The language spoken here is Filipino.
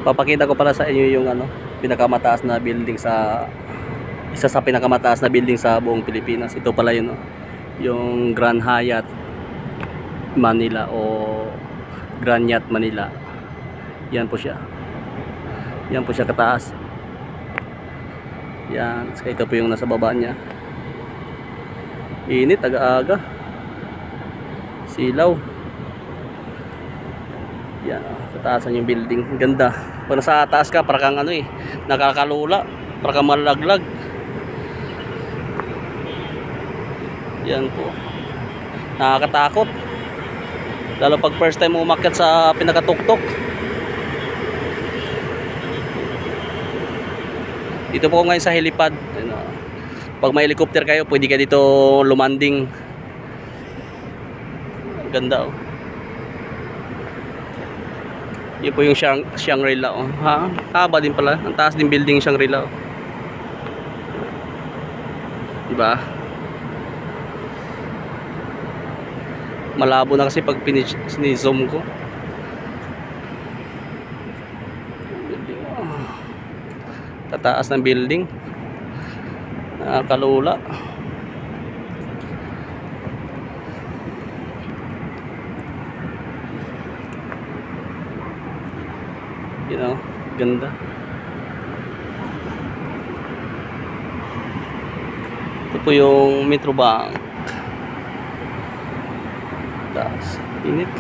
Papakita ko pala sa inyo yung pinakamataas na building sa isa sa pinakamataas na building sa buong Pilipinas. Ito pala yun, yung Grand Hyatt Manila o Grand Hyatt Manila. Yan po siya. Yan po siya kataas. Yan, ito po yung nasa baba niya. Init, aga-aga. Silaw. Yan, kataasan yung building. Ganda. Pag nasa taas ka, para kang nakakalula, para kang malaglag. Yan po. Nakakatakot. Lalo pag first time umakyat sa pinakatuktok. Dito po ngayon sa helipad. Pag may helicopter kayo, pwede ka dito lumanding. Ganda, oh. Yun po yung Shangri-La, oh. Ha? Haba din pala. Ang taas din building Shangri-La, oh. Diba? Malabo na kasi pag sinizoom ko. Tataas ng building. Nakakalula. Ganda. Ito po yung Metro Bank. Taas. Init.